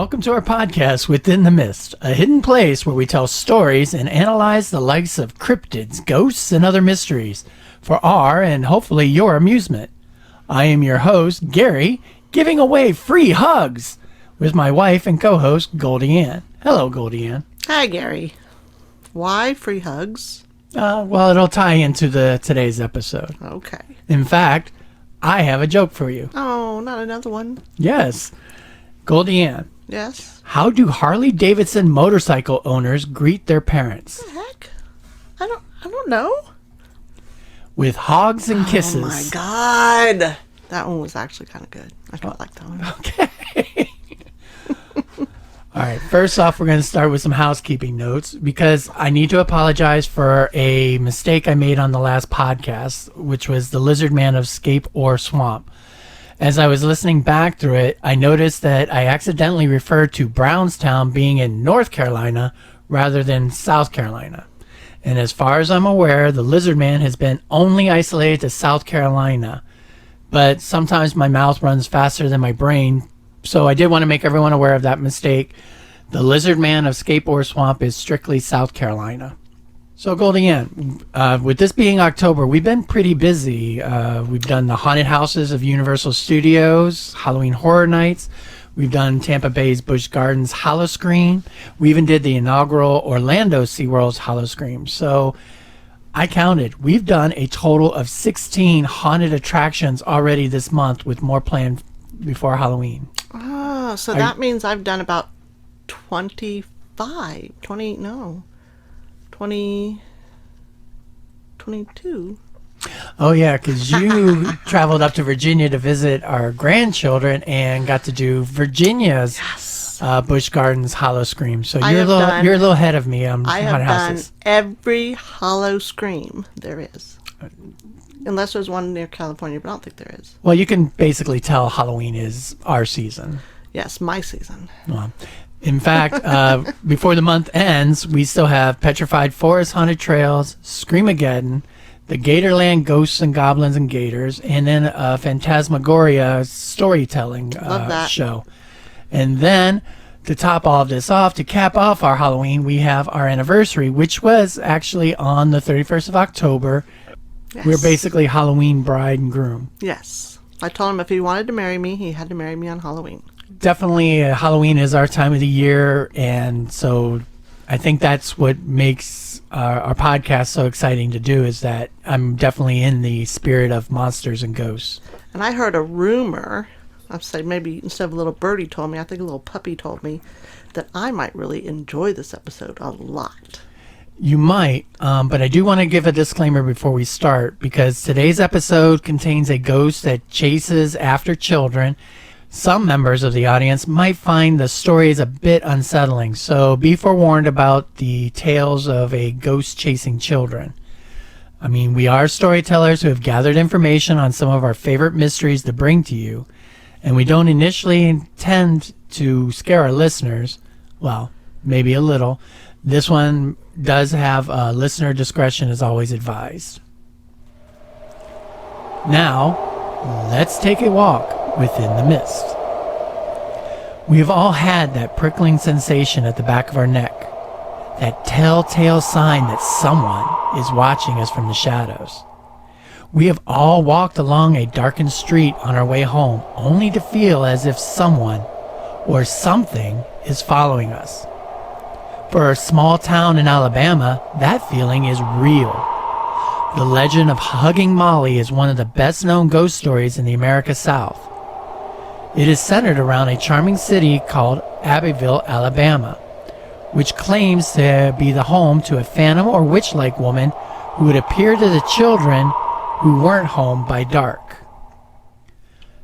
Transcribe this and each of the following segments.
welcome to our podcast, Within the Mist, a hidden place where we tell stories and analyze the likes of cryptids, ghosts, and other mysteries for our and hopefully your amusement. I am your host, Gary, giving away free hugs with my wife and co-host, GoldieAnn. Hello, GoldieAnn. Hi, Gary. Why free hugs? Well, it'll tie into today's episode. Okay. In fact, I have a joke for you. Oh, not another one. Yes. GoldieAnn. Yes? How do Harley-Davidson motorcycle owners greet their parents? What the heck? I don't know. With hogs and kisses. Oh, my God. That one was actually kind of good. I kind of like that one. Okay. All right. First off, we're going to start with some housekeeping notes because I need to apologize for a mistake I made on the last podcast, which was the Lizard Man of Scape or Swamp. As I was listening back through it, I noticed that I accidentally referred to Brownstown being in North Carolina rather than South Carolina. And as far as I'm aware, the Lizard Man has been only isolated to South Carolina. But sometimes my mouth runs faster than my brain, so I did want to make everyone aware of that mistake. The Lizard Man of Scape or Swamp is strictly South Carolina. So, GoldieAnn, with this being October, we've been pretty busy. We've done the haunted houses of Universal Studios, Halloween Horror Nights. We've done Tampa Bay's Busch Gardens Howl-O-Scream. We even did the inaugural Orlando SeaWorld's Howl-O-Scream. So, I counted. We've done a total of 16 haunted attractions already this month, with more planned before Halloween. Oh, so that means I've done about 22. Oh, yeah, because you traveled up to Virginia to visit our grandchildren and got to do Virginia's Busch Gardens Howl-O-Scream. So you're a little ahead of me on haunted houses. I have done every Howl-O-Scream there is. Unless there's one near California, but I don't think there is. Well, you can basically tell Halloween is our season. Yes, my season. Well, in fact, before the month ends, we still have Petrified Forest Haunted Trails, Screamageddon, the Gatorland Ghosts and Goblins and Gators, and then a Phantasmagoria storytelling show. And then, to top all of this off, to cap off our Halloween, we have our anniversary, which was actually on the 31st of October. Yes. We're basically Halloween bride and groom. Yes. I told him if he wanted to marry me, he had to marry me on Halloween. Definitely, Halloween is our time of the year, and so I think that's what makes our podcast so exciting to do, is that I'm definitely in the spirit of monsters and ghosts. And I heard a rumor, I've said maybe instead of a little birdie told me, I think a little puppy told me, that I might really enjoy this episode a lot. You might, but I do want to give a disclaimer before we start, because today's episode contains a ghost that chases after children. Some members of the audience might find the stories a bit unsettling, so be forewarned about the tales of a ghost chasing children. I mean, we are storytellers who have gathered information on some of our favorite mysteries to bring to you, and we don't initially intend to scare our listeners. Well, maybe a little. This one does have listener discretion is always advised. Now, let's take a walk within the mist. We have all had that prickling sensation at the back of our neck, that telltale sign that someone is watching us from the shadows. We have all walked along a darkened street on our way home, only to feel as if someone or something is following us. For a small town in Alabama, that feeling is real. The legend of Huggin Molly is one of the best-known ghost stories in the America South. It is centered around a charming city called Abbeville, Alabama, which claims to be the home to a phantom or witch-like woman who would appear to the children who weren't home by dark.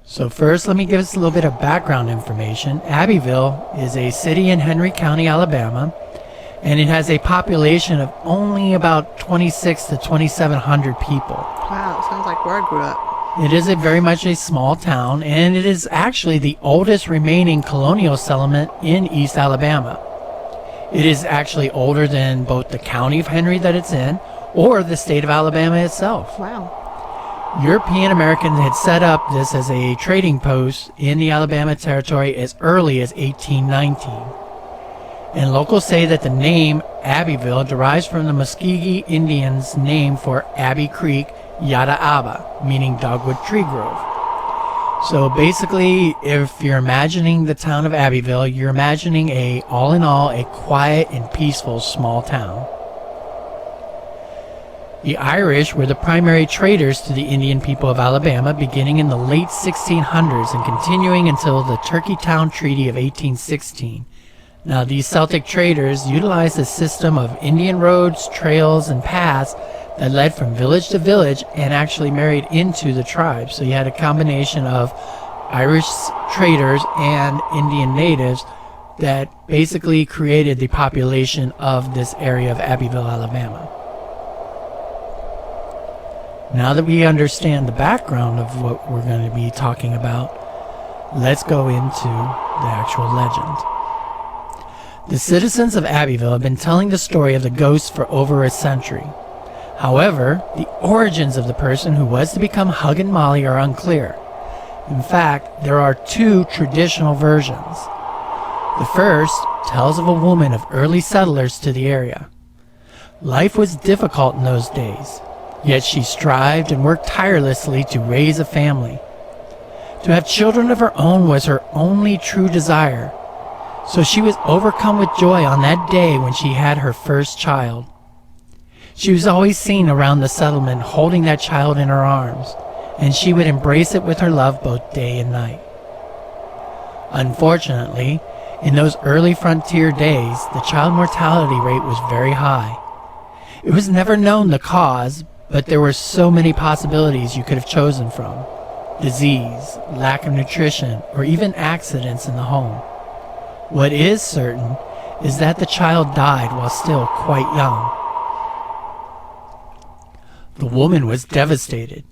So first, let me give us a little bit of background information. Abbeville is a city in Henry County, Alabama, and it has a population of only about 2,600 to 2,700 people. Wow, sounds like where I grew up. It is very much a small town, and it is actually the oldest remaining colonial settlement in East Alabama. It is actually older than both the county of Henry that it's in, or the state of Alabama itself. Wow. European Americans had set up this as a trading post in the Alabama Territory as early as 1819. And locals say that the name Abbeville derives from the Muskogee Indians' name for Abbey Creek, Yada Abba, meaning dogwood tree grove. So basically, if you're imagining the town of Abbeville, you're imagining all in all, a quiet and peaceful small town. The Irish were the primary traders to the Indian people of Alabama beginning in the late 1600s and continuing until the Turkeytown Treaty of 1816. Now, these Celtic traders utilized a system of Indian roads, trails, and paths that led from village to village and actually married into the tribe. So you had a combination of Irish traders and Indian natives that basically created the population of this area of Abbeville, Alabama. Now that we understand the background of what we're going to be talking about, let's go into the actual legend. The citizens of Abbeville have been telling the story of the ghost for over a century. However, the origins of the person who was to become Huggin Molly are unclear. In fact, there are two traditional versions. The first tells of a woman of early settlers to the area. Life was difficult in those days, yet she strived and worked tirelessly to raise a family. To have children of her own was her only true desire. So she was overcome with joy on that day when she had her first child. She was always seen around the settlement holding that child in her arms, and she would embrace it with her love both day and night. Unfortunately, in those early frontier days, the child mortality rate was very high. It was never known the cause, but there were so many possibilities you could have chosen from: disease, lack of nutrition, or even accidents in the home. What is certain is that the child died while still quite young. The woman was devastated.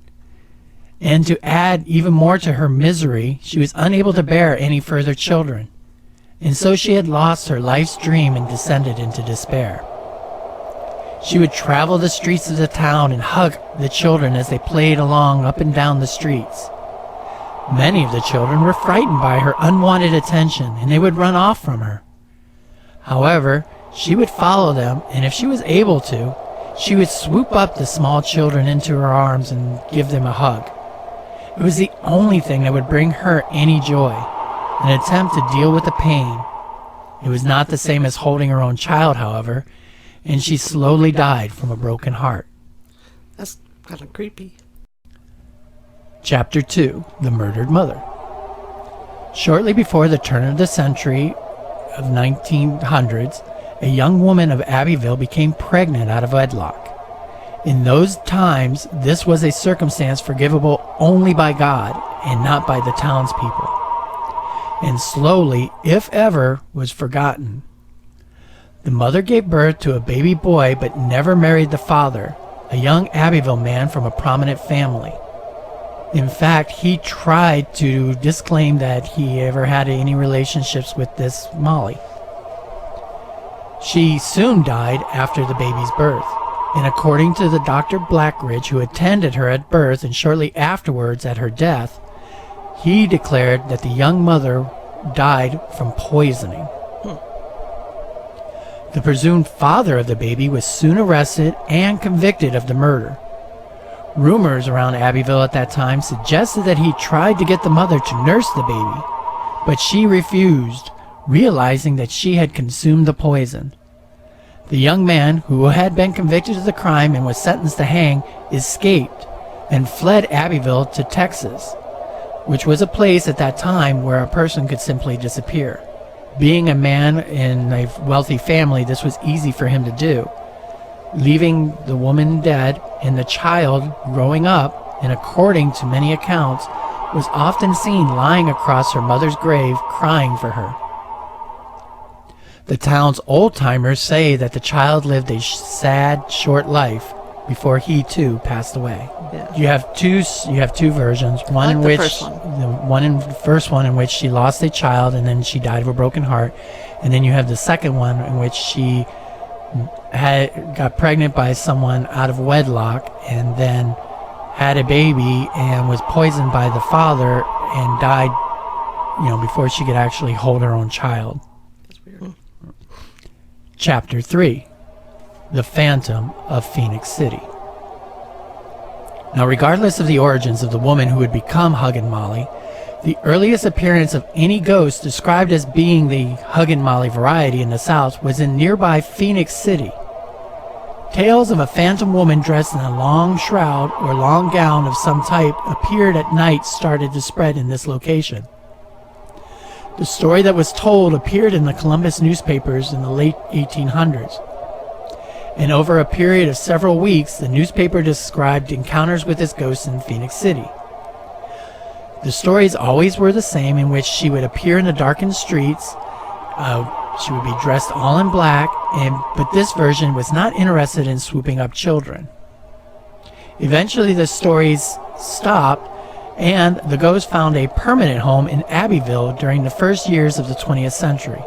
And to add even more to her misery, she was unable to bear any further children. And so she had lost her life's dream and descended into despair. She would travel the streets of the town and hug the children as they played along up and down the streets. Many of the children were frightened by her unwanted attention, and they would run off from her. However, she would follow them, and if she was able to, she would swoop up the small children into her arms and give them a hug. It was the only thing that would bring her any joy, an attempt to deal with the pain. It was not the same as holding her own child, however, and she slowly died from a broken heart. That's kind of creepy. Chapter 2, The Murdered Mother. Shortly before the turn of the century of 1900s, a young woman of Abbeville became pregnant out of wedlock. In those times, this was a circumstance forgivable only by God and not by the townspeople, and slowly, if ever, was forgotten. The mother gave birth to a baby boy but never married the father, a young Abbeville man from a prominent family. In fact, he tried to disclaim that he ever had any relationships with this Molly. She soon died after the baby's birth, and according to the Dr. Blackridge, who attended her at birth and shortly afterwards at her death, he declared that the young mother died from poisoning. The presumed father of the baby was soon arrested and convicted of the murder. Rumors around Abbeville at that time suggested that he tried to get the mother to nurse the baby, but she refused, realizing that she had consumed the poison. The young man, who had been convicted of the crime and was sentenced to hang, escaped and fled Abbeville to Texas, which was a place at that time where a person could simply disappear. Being a man in a wealthy family, this was easy for him to do. Leaving the woman dead and the child growing up, and according to many accounts, was often seen lying across her mother's grave crying for her. The town's old-timers say that the child lived a sad, short life before he too passed away. Yeah. You have two versions. One I like in the which first one. the first one in which she lost a child and then she died of a broken heart, and then you have the second one in which she got pregnant by someone out of wedlock and then had a baby and was poisoned by the father and died, before she could actually hold her own child. That's weird. Chapter 3. The Phantom of Phoenix City. Now, regardless of the origins of the woman who would become Huggin Molly, the earliest appearance of any ghost described as being the Huggin Molly variety in the South was in nearby Phoenix City. Tales of a phantom woman dressed in a long shroud or long gown of some type appeared at night started to spread in this location. The story that was told appeared in the Columbus newspapers in the late 1800s. And over a period of several weeks, the newspaper described encounters with this ghost in Phoenix City. The stories always were the same, in which she would appear in the darkened streets. She would be dressed all in black, but this version was not interested in swooping up children. Eventually the stories stopped, and the ghost found a permanent home in Abbeville during the first years of the 20th century.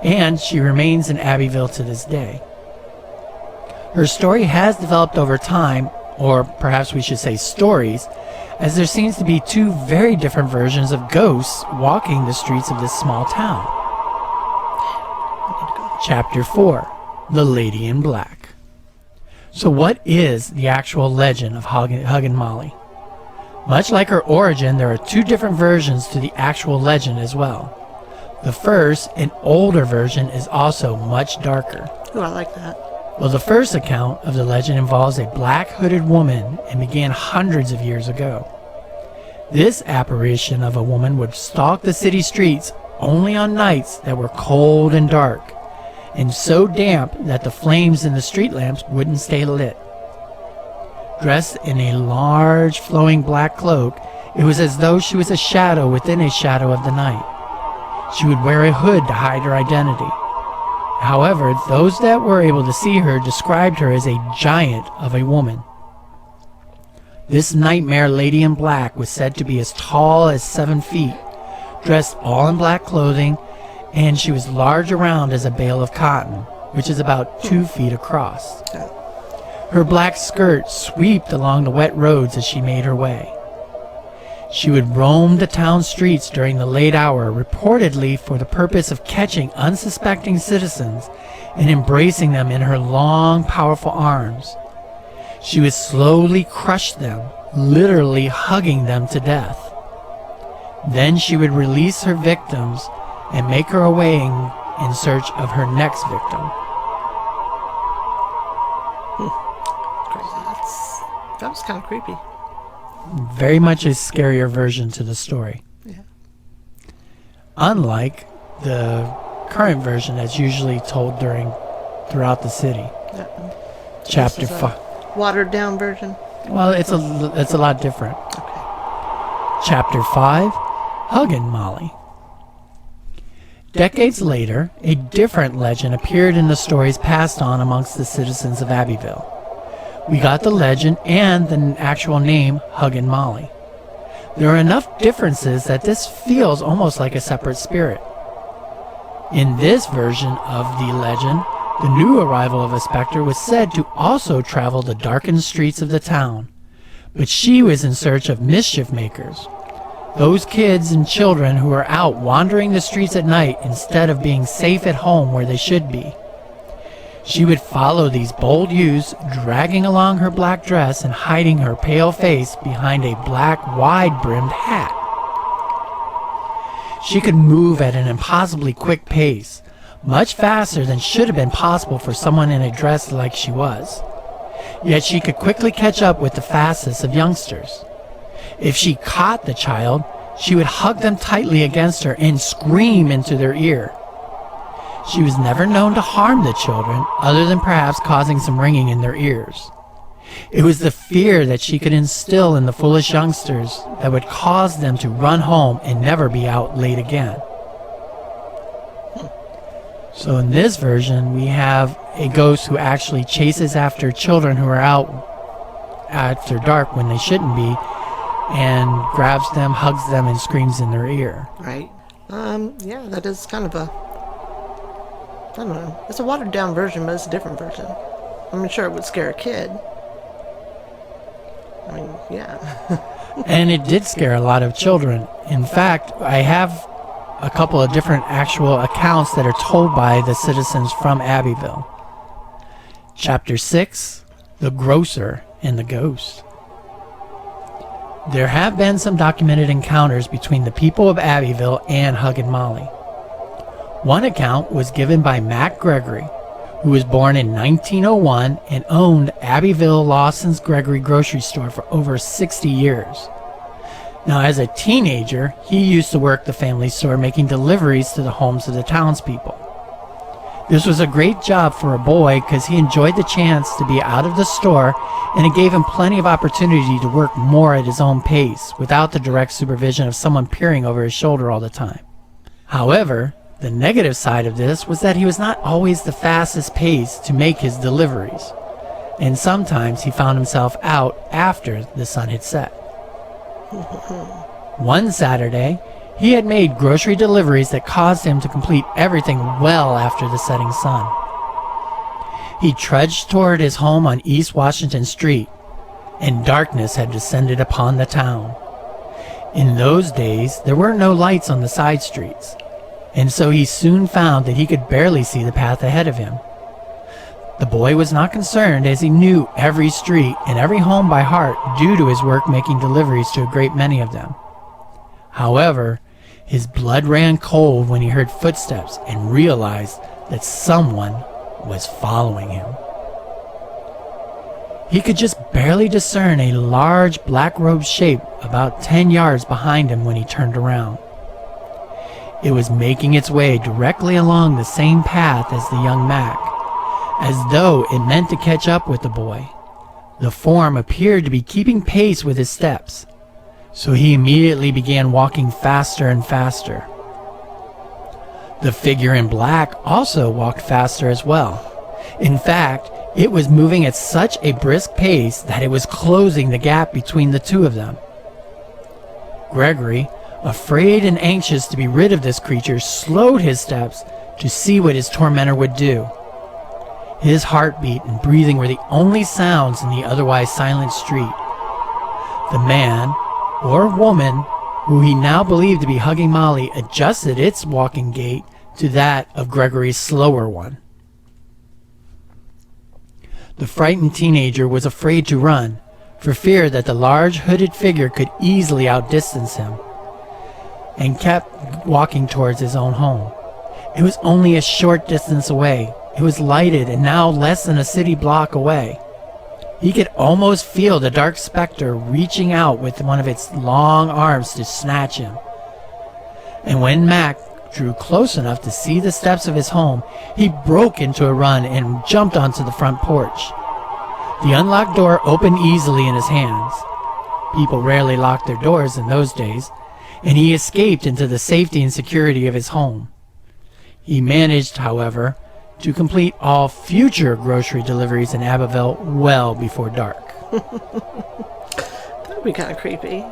And she remains in Abbeville to this day. Her story has developed over time, or perhaps we should say stories, as there seems to be two very different versions of ghosts walking the streets of this small town. Chapter 4. The Lady in Black. So what is the actual legend of Huggin Molly? Much like her origin, there are two different versions to the actual legend as well. The first, an older version, is also much darker. Oh, I like that. Well, the first account of the legend involves a black hooded woman and began hundreds of years ago. This apparition of a woman would stalk the city streets only on nights that were cold and dark, and so damp that the flames in the street lamps wouldn't stay lit. Dressed in a large flowing black cloak, it was as though she was a shadow within a shadow of the night. She would wear a hood to hide her identity. However, those that were able to see her described her as a giant of a woman. This nightmare lady in black was said to be as tall as 7 feet, dressed all in black clothing, and she was large around as a bale of cotton, which is about 2 feet across. Her black skirt swept along the wet roads as she made her way. She would roam the town streets during the late hour, reportedly for the purpose of catching unsuspecting citizens and embracing them in her long, powerful arms. She would slowly crush them, literally hugging them to death. Then she would release her victims and make her way in search of her next victim. That was kind of creepy. Very much a scarier version to the story. Yeah. Unlike the current version that's usually told throughout the city. Yeah. Chapter 5. Watered down version? Well, it's a lot different. Okay. Chapter 5. Huggin Molly. Decades later, a different legend appeared in the stories passed on amongst the citizens of Abbeville. We got the legend and the actual name Huggin Molly. There are enough differences that this feels almost like a separate spirit. In this version of the legend, the new arrival of a specter was said to also travel the darkened streets of the town, but she was in search of mischief makers, those kids and children who are out wandering the streets at night instead of being safe at home where they should be. She would follow these bold youths, dragging along her black dress and hiding her pale face behind a black, wide-brimmed hat. She could move at an impossibly quick pace, much faster than should have been possible for someone in a dress like she was. Yet she could quickly catch up with the fastest of youngsters. If she caught the child, she would hug them tightly against her and scream into their ear. She was never known to harm the children, other than perhaps causing some ringing in their ears. It was the fear that she could instill in the foolish youngsters that would cause them to run home and never be out late again. So in this version, we have a ghost who actually chases after children who are out after dark when they shouldn't be, and grabs them, hugs them, and screams in their ear. Right. Yeah, that is kind of I don't know. It's a watered down version, but it's a different version. I'm sure it would scare a kid. I mean, yeah. And it did scare a lot of children. In fact, I have a couple of different actual accounts that are told by the citizens from Abbeville. Chapter 6, The Grocer and the Ghost. There have been some documented encounters between the people of Abbeville and Huggin Molly. One account was given by Mac Gregory, who was born in 1901 and owned Abbeville Lawson's Gregory grocery store for over 60 years. Now, as a teenager, he used to work the family store making deliveries to the homes of the townspeople. This was a great job for a boy because he enjoyed the chance to be out of the store, and it gave him plenty of opportunity to work more at his own pace without the direct supervision of someone peering over his shoulder all the time. However, the negative side of this was that he was not always the fastest pace to make his deliveries, and sometimes he found himself out after the sun had set. One Saturday, he had made grocery deliveries that caused him to complete everything well after the setting sun. He trudged toward his home on East Washington Street, and darkness had descended upon the town. In those days, there were no lights on the side streets, and so he soon found that he could barely see the path ahead of him. The boy was not concerned, as he knew every street and every home by heart due to his work making deliveries to a great many of them. However, his blood ran cold when he heard footsteps and realized that someone was following him. He could just barely discern a large black-robed shape about 10 yards behind him when he turned around. It was making its way directly along the same path as the young Mac, as though it meant to catch up with the boy. The form appeared to be keeping pace with his steps, so he immediately began walking faster and faster. The figure in black also walked faster as well. In fact, it was moving at such a brisk pace that it was closing the gap between the two of them. Gregory, afraid and anxious to be rid of this creature, slowed his steps to see what his tormentor would do. His heartbeat and breathing were the only sounds in the otherwise silent street. The man, or woman, who he now believed to be Huggin Molly, adjusted its walking gait to that of Gregory's slower one. The frightened teenager was afraid to run, for fear that the large hooded figure could easily outdistance him, and kept walking towards his own home. It was only a short distance away. It was lighted and now less than a city block away. He could almost feel the dark specter reaching out with one of its long arms to snatch him. And when Mac drew close enough to see the steps of his home, he broke into a run and jumped onto the front porch. The unlocked door opened easily in his hands. People rarely locked their doors in those days, and he escaped into the safety and security of his home. He managed, however, to complete all future grocery deliveries in Abbeville well before dark. That would be kind of creepy.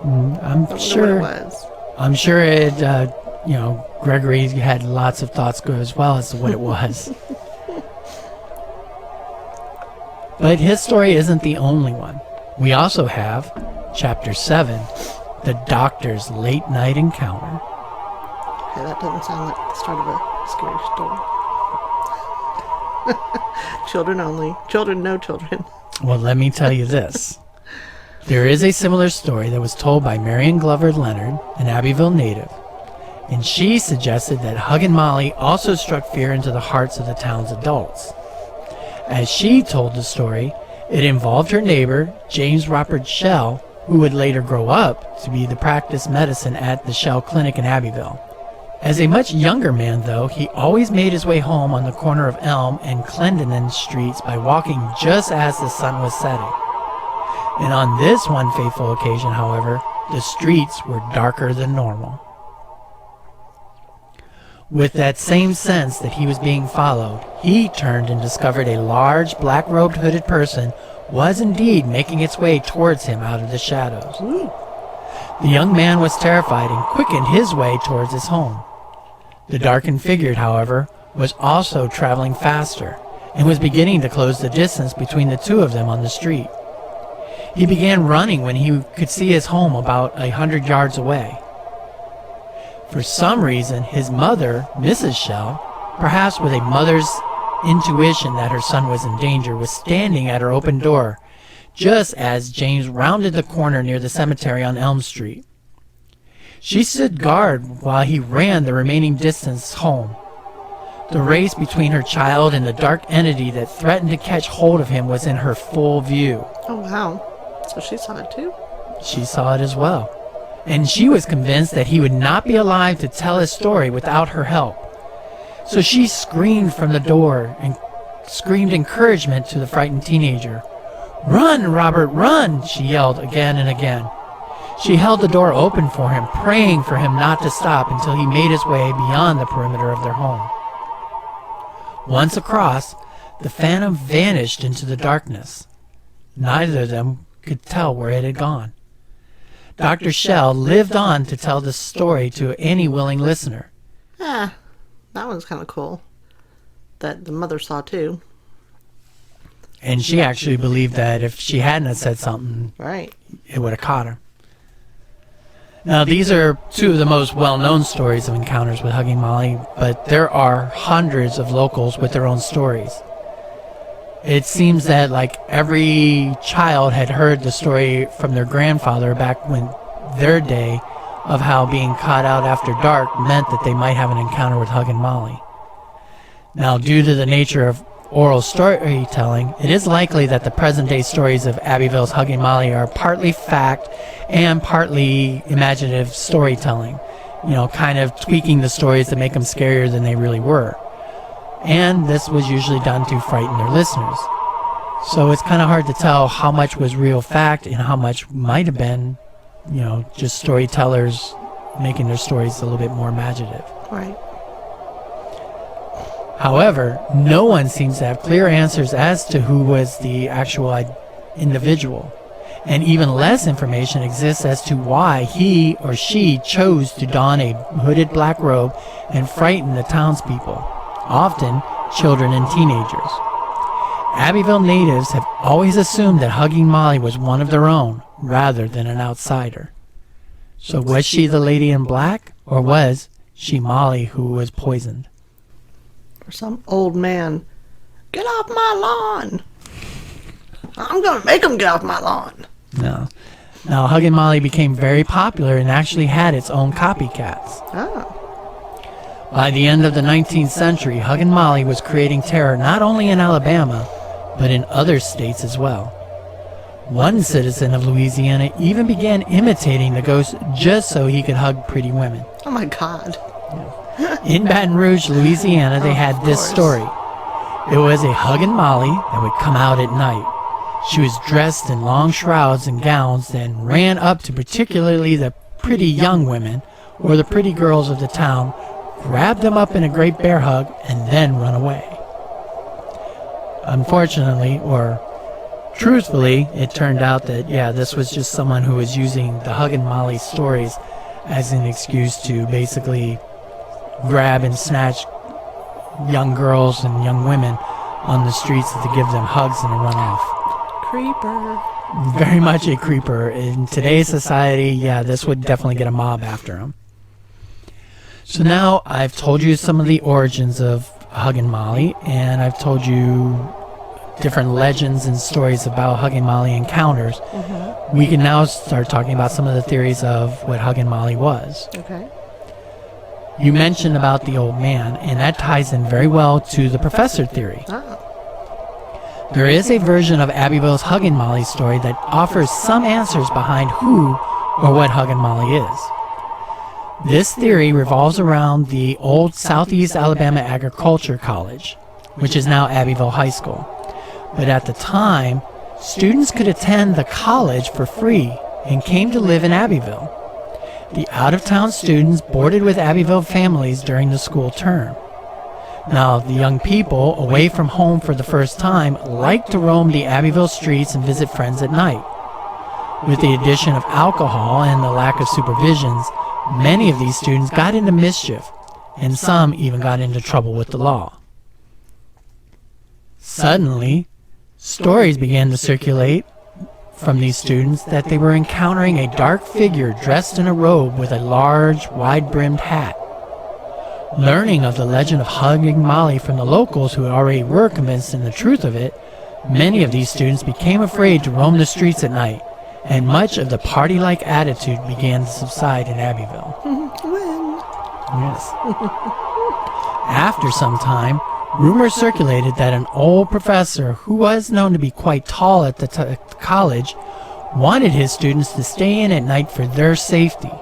I'm sure. What it was. I'm sure it. Gregory had lots of thoughts go as well as to what it was. But his story isn't the only one. We also have Chapter 7, The Doctor's Late Night Encounter. Okay, that doesn't sound like the start of a scary story. Children only. Children, no children. Well, let me tell you this. There is a similar story that was told by Marion Glover Leonard, an Abbeville native, and she suggested that Huggin Molly also struck fear into the hearts of the town's adults. As she told the story, it involved her neighbor, James Robert Shell, who would later grow up to be the practice medicine at the Shell Clinic in Abbeville. As a much younger man, though, he always made his way home on the corner of Elm and Clendenin streets by walking just as the sun was setting. And on this one fateful occasion, however, the streets were darker than normal. With that same sense that he was being followed, he turned and discovered a large black-robed hooded person was indeed making its way towards him out of the shadows. Ooh. The young man was terrified and quickened his way towards his home. The darkened figure, however, was also traveling faster and was beginning to close the distance between the two of them on the street. He began running when he could see his home about 100 yards away. For some reason, his mother, Mrs. Shell, perhaps with a mother's intuition that her son was in danger, was standing at her open door just as James rounded the corner near the cemetery on Elm Street. She stood guard while he ran the remaining distance home. The race between her child and the dark entity that threatened to catch hold of him was in her full view. Oh, wow. So she saw it too? She saw it as well. And she was convinced that he would not be alive to tell his story without her help. So she screamed from the door and screamed encouragement to the frightened teenager. "Run, Robert, run!" she yelled again and again. She held the door open for him, praying for him not to stop until he made his way beyond the perimeter of their home. Once across, the phantom vanished into the darkness. Neither of them could tell where it had gone. Dr. Shell lived on to tell the story to any willing listener. That one's kind of cool. That the mother saw too. And she actually believed that if she hadn't have said something, right, it would have caught her. Now, these are two of the most well-known stories of encounters with Huggin Molly, but there are hundreds of locals with their own stories. It seems that like every child had heard the story from their grandfather back when their day of how being caught out after dark meant that they might have an encounter with Huggin Molly. Now, due to the nature of oral storytelling, it is likely that the present-day stories of Abbeville's Huggin Molly are partly fact and partly imaginative storytelling, kind of tweaking the stories to make them scarier than they really were. And this was usually done to frighten their listeners. So it's kind of hard to tell how much was real fact and how much might have been, just storytellers making their stories a little bit more imaginative. Right. However, no one seems to have clear answers as to who was the actual individual, and even less information exists as to why he or she chose to don a hooded black robe and frighten the townspeople, often children and teenagers. Abbeville natives have always assumed that Huggin Molly was one of their own, rather than an outsider. So was she the lady in black, or was she Molly who was poisoned? Or some old man, "Get off my lawn! I'm going to make him get off my lawn!" No. Now, Huggin Molly became very popular and actually had its own copycats. Oh. By the end of the 19th century, Huggin Molly was creating terror not only in Alabama, but in other states as well. One citizen of Louisiana even began imitating the ghost just so he could hug pretty women. Oh my God. In Baton Rouge, Louisiana, they had this story. It was a Huggin Molly that would come out at night. She was dressed in long shrouds and gowns and ran up to particularly the pretty young women or the pretty girls of the town, grabbed them up in a great bear hug, and then run away. Unfortunately, or truthfully, it turned out that, this was just someone who was using the Huggin Molly stories as an excuse to basically grab and snatch young girls and young women on the streets to give them hugs and to run off. Creeper. Very much a creeper. In today's society, this would definitely get a mob after him. So now I've told you some of the origins of Huggin Molly, and I've told you different legends and stories about Huggin Molly encounters. Mm-hmm. We can now start talking about some of the theories of what Huggin Molly was. Okay. You mentioned about the old man, and that ties in very well to the professor theory. Oh. There is a version of Abbeville's Huggin Molly story that offers some answers behind who or what Huggin Molly is. This theory revolves around the old Southeast Alabama Agriculture College, which is now Abbeville High School. But at the time, students could attend the college for free and came to live in Abbeville. The out-of-town students boarded with Abbeville families during the school term. Now, the young people, away from home for the first time, liked to roam the Abbeville streets and visit friends at night. With the addition of alcohol and the lack of supervisions, many of these students got into mischief, and some even got into trouble with the law. Suddenly, stories began to circulate from these students that they were encountering a dark figure dressed in a robe with a large, wide-brimmed hat. Learning of the legend of Huggin Molly from the locals who already were convinced in the truth of it, many of these students became afraid to roam the streets at night, and much of the party-like attitude began to subside in Abbeville. Yes. After some time, rumors circulated that an old professor, who was known to be quite tall at the college, wanted his students to stay in at night for their safety.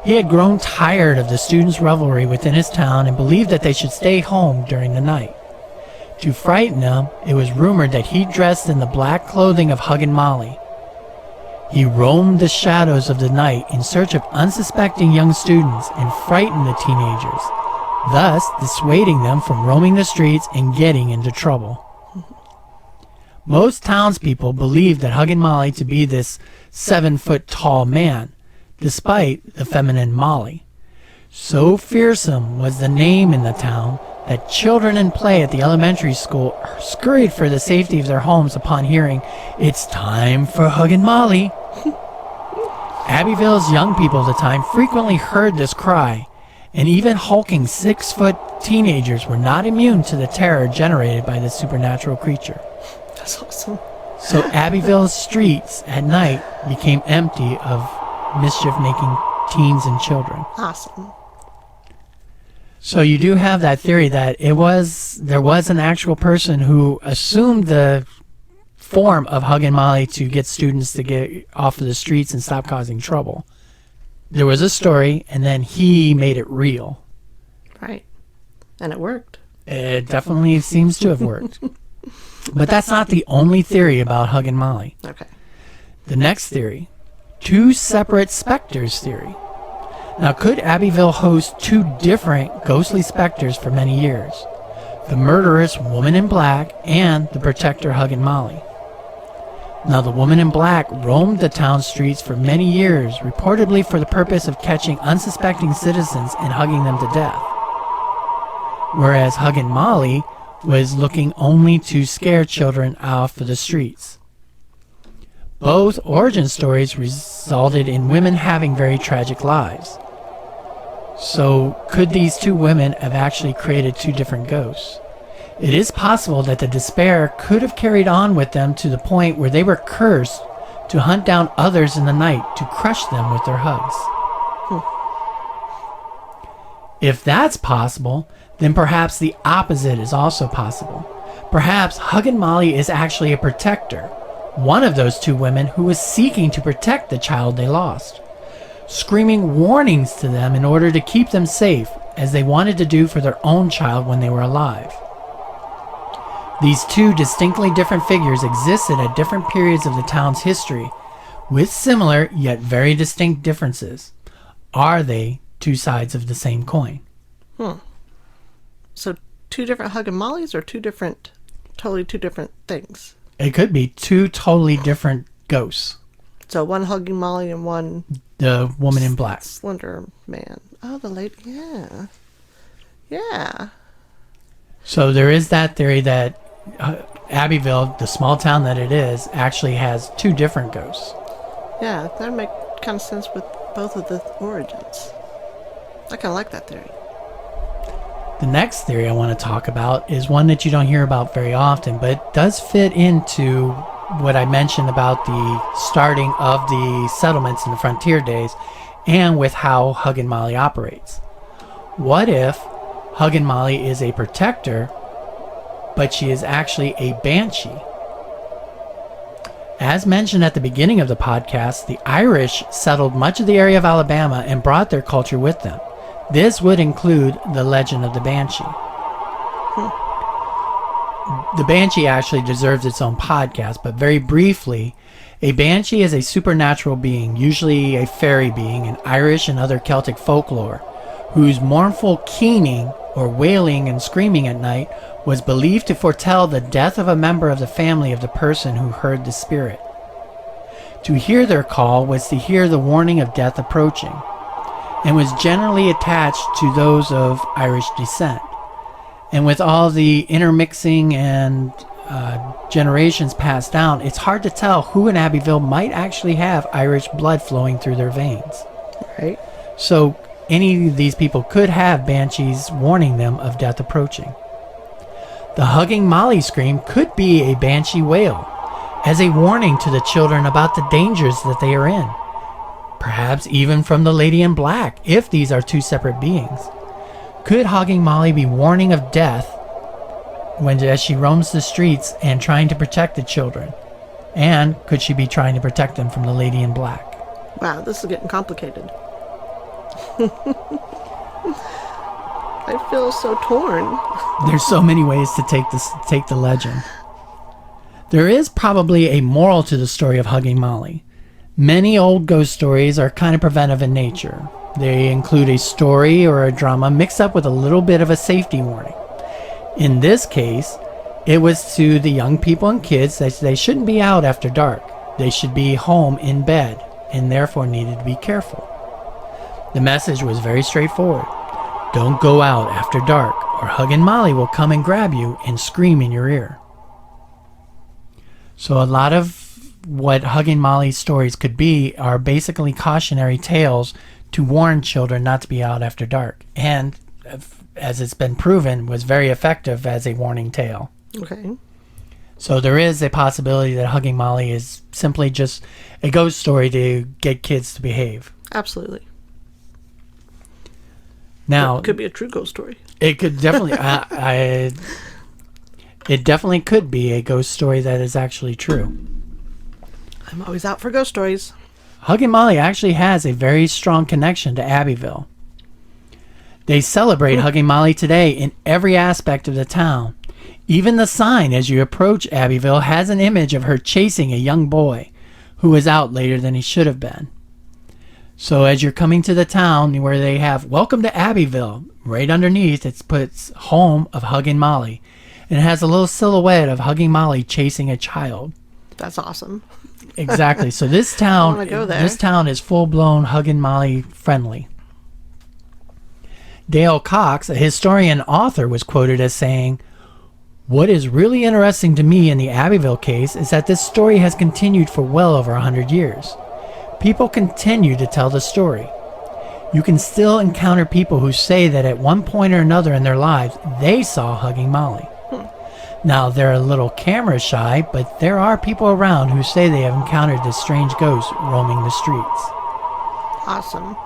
He had grown tired of the students' revelry within his town and believed that they should stay home during the night. To frighten them, it was rumored that he dressed in the black clothing of Huggin Molly. He roamed the shadows of the night in search of unsuspecting young students and frightened the teenagers, thus dissuading them from roaming the streets and getting into trouble. Most townspeople believed that Huggin Molly to be this 7-foot-tall man, despite the feminine Molly. So fearsome was the name in the town that children in play at the elementary school scurried for the safety of their homes upon hearing, "It's time for Huggin Molly." Abbeville's young people of the time frequently heard this cry, and even hulking 6-foot teenagers were not immune to the terror generated by this supernatural creature. That's awesome. So Abbeville's streets at night became empty of mischief-making teens and children. Awesome. So you do have that theory that there was an actual person who assumed the form of Huggin Molly to get students to get off of the streets and stop causing trouble. There was a story, and then he made it real. Right. And it worked. It definitely seems to have worked. But that's not the only theory about Huggin Molly. Okay. The next theory, two separate specters theory. Now, could Abbeville host two different ghostly specters for many years? The murderous woman in black and the protector Huggin Molly. Now, the woman in black roamed the town streets for many years, reportedly for the purpose of catching unsuspecting citizens and hugging them to death. Whereas Huggin Molly was looking only to scare children off of the streets. Both origin stories resulted in women having very tragic lives. So, could these two women have actually created two different ghosts? It is possible that the despair could have carried on with them to the point where they were cursed to hunt down others in the night to crush them with their hugs. If that's possible, then perhaps the opposite is also possible. Perhaps Huggin Molly is actually a protector, one of those two women who was seeking to protect the child they lost, screaming warnings to them in order to keep them safe, as they wanted to do for their own child when they were alive. These two distinctly different figures existed at different periods of the town's history, with similar yet very distinct differences. Are they two sides of the same coin? So two different Huggin Mollys or totally two different things? It could be two totally different ghosts. So one Huggin Molly and one... The woman in black. Slender man. Oh, the lady. Yeah. Yeah. So there is that theory that Abbeville, the small town that it is, actually has two different ghosts. Yeah, that would make kind of sense with both of the origins. I kind of like that theory. The next theory I want to talk about is one that you don't hear about very often, but it does fit into what I mentioned about the starting of the settlements in the frontier days and with how Huggin Molly operates. What if Huggin Molly is a protector, but she is actually a banshee? As mentioned at the beginning of the podcast, the Irish settled much of the area of Alabama and brought their culture with them. This would include the legend of the Banshee. The Banshee actually deserves its own podcast, but very briefly, a Banshee is a supernatural being, usually a fairy being in Irish and other Celtic folklore, whose mournful keening or wailing and screaming at night was believed to foretell the death of a member of the family of the person who heard the spirit. To hear their call was to hear the warning of death approaching, and was generally attached to those of Irish descent. And with all the intermixing and generations passed down, it's hard to tell who in Abbeville might actually have Irish blood flowing through their veins. Right. So any of these people could have banshees warning them of death approaching. The Huggin Molly scream could be a banshee wail, as a warning to the children about the dangers that they are in. Perhaps even from the Lady in Black, if these are two separate beings. Could Huggin Molly be warning of death as she roams the streets and trying to protect the children? And could she be trying to protect them from the Lady in Black? Wow, this is getting complicated. I feel so torn. There's so many ways to take the legend. There is probably a moral to the story of Huggin Molly. Many old ghost stories are kind of preventive in nature. They include a story or a drama mixed up with a little bit of a safety warning. In this case, it was to the young people and kids that they shouldn't be out after dark. They should be home in bed and therefore needed to be careful. The message was very straightforward. Don't go out after dark or Huggin Molly will come and grab you and scream in your ear. So a lot of what Huggin Molly's stories could be are basically cautionary tales to warn children not to be out after dark. And, as it's been proven, was very effective as a warning tale. Okay. So there is a possibility that Huggin Molly is simply just a ghost story to get kids to behave. Absolutely. Now, it could be a true ghost story. It could definitely... it definitely could be a ghost story that is actually true. I'm always out for ghost stories. Huggin Molly actually has a very strong connection to Abbeville. They celebrate Huggin Molly today in every aspect of the town. Even the sign as you approach Abbeville has an image of her chasing a young boy who was out later than he should have been. So as you're coming to the town where they have "Welcome to Abbeville," right underneath it puts "Home of Huggin Molly," and it has a little silhouette of Huggin Molly chasing a child. That's awesome. Exactly. So this town, I wanna go there. This town is full-blown Huggin Molly friendly. Dale Cox, a historian and author, was quoted as saying, "What is really interesting to me in the Abbeville case is that this story has continued for well over 100 years. People continue to tell the story. You can still encounter people who say that at one point or another in their lives, they saw Huggin Molly. Now, they're a little camera shy, but there are people around who say they have encountered this strange ghost roaming the streets." Awesome.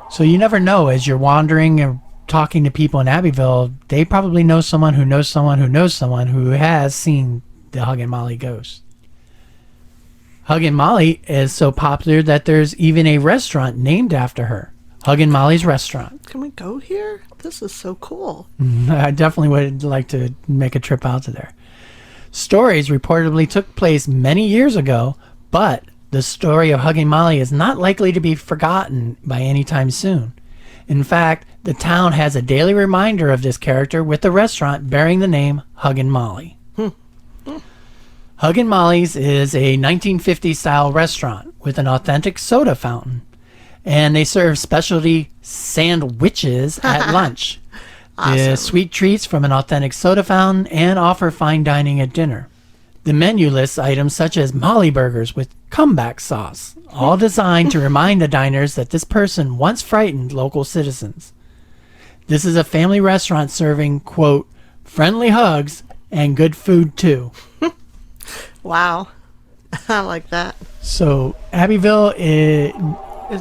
So you never know, as you're wandering and talking to people in Abbeville, they probably know someone who knows someone who knows someone who has seen the Huggin Molly ghost. Huggin Molly is so popular that there's even a restaurant named after her, Huggin Molly's Restaurant. Can we go here? This is so cool. I definitely would like to make a trip out to there. Stories reportedly took place many years ago, but the story of Huggin Molly is not likely to be forgotten by any time soon. In fact, the town has a daily reminder of this character with the restaurant bearing the name Huggin Molly. Huggin Molly's is a 1950s style restaurant with an authentic soda fountain, and they serve specialty sandwiches at lunch. Awesome. The sweet treats from an authentic soda fountain, and offer fine dining at dinner. The menu lists items such as Molly burgers with comeback sauce, all designed to remind the diners that this person once frightened local citizens. This is a family restaurant serving, quote, friendly hugs and good food too. Wow. I like that. So Abbeville is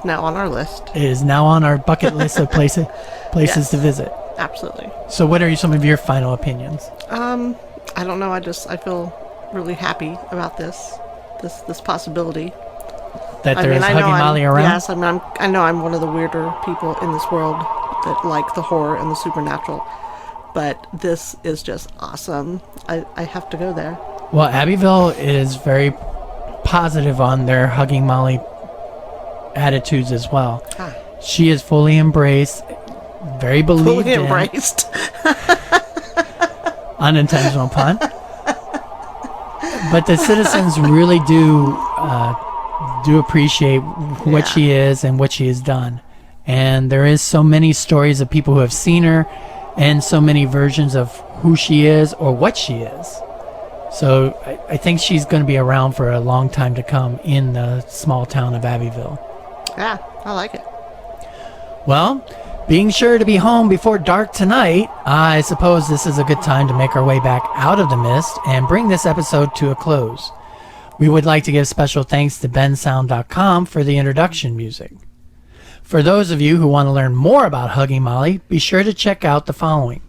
Now on our list. now on our bucket list of places Yes. to visit. Absolutely. So what are some of your final opinions? I don't know. I feel really happy about this possibility. That there's Huggin Molly around? Yes, I know I'm one of the weirder people in this world that like the horror and the supernatural, but this is just awesome. I have to go there. Well, Abbeville is very positive on their Huggin Molly attitudes as well. She is fully embraced, very believed Fully in. embraced. Unintentional pun. But the citizens really do appreciate what she is and what she has done. And there is so many stories of people who have seen her, and so many versions of who she is or what she is. So I think she's going to be around for a long time to come in the small town of Abbeville. Yeah, I like it. Well, being sure to be home before dark tonight, I suppose this is a good time to make our way back out of the mist and bring this episode to a close. We would like to give special thanks to bensound.com for the introduction music. For those of you who want to learn more about Huggin Molly, be sure to check out the following: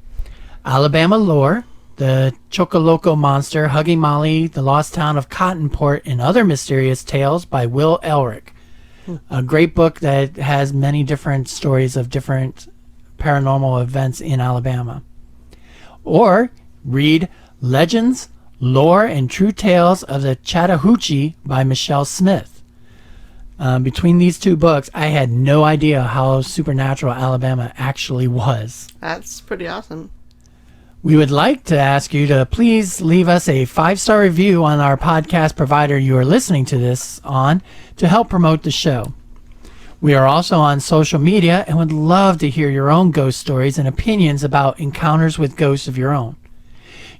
Alabama Lore, the Chocoloco Monster, Huggin Molly, The Lost Town of Cottonport, and Other Mysterious Tales by Will Elric. A great book that has many different stories of different paranormal events in Alabama. Or read Legends, Lore, and True Tales of the Chattahoochee by Michelle Smith. Between these two books, I had no idea how supernatural Alabama actually was. That's pretty awesome. We would like to ask you to please leave us a 5-star review on our podcast provider you are listening to this on to help promote the show. We are also on social media and would love to hear your own ghost stories and opinions about encounters with ghosts of your own.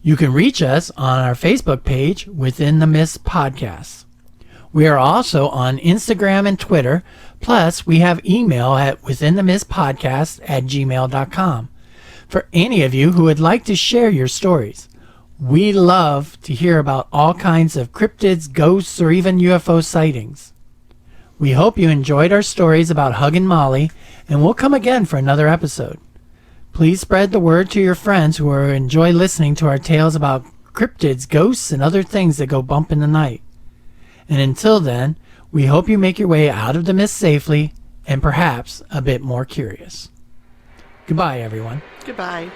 You can reach us on our Facebook page, Within the Mist Podcast. We are also on Instagram and Twitter, plus we have email at withinthemistpodcast@gmail.com. For any of you who would like to share your stories, we love to hear about all kinds of cryptids, ghosts, or even UFO sightings. We hope you enjoyed our stories about Huggin Molly, and we'll come again for another episode. Please spread the word to your friends who enjoy listening to our tales about cryptids, ghosts, and other things that go bump in the night. And until then, we hope you make your way out of the mist safely and perhaps a bit more curious. Goodbye, everyone. Goodbye.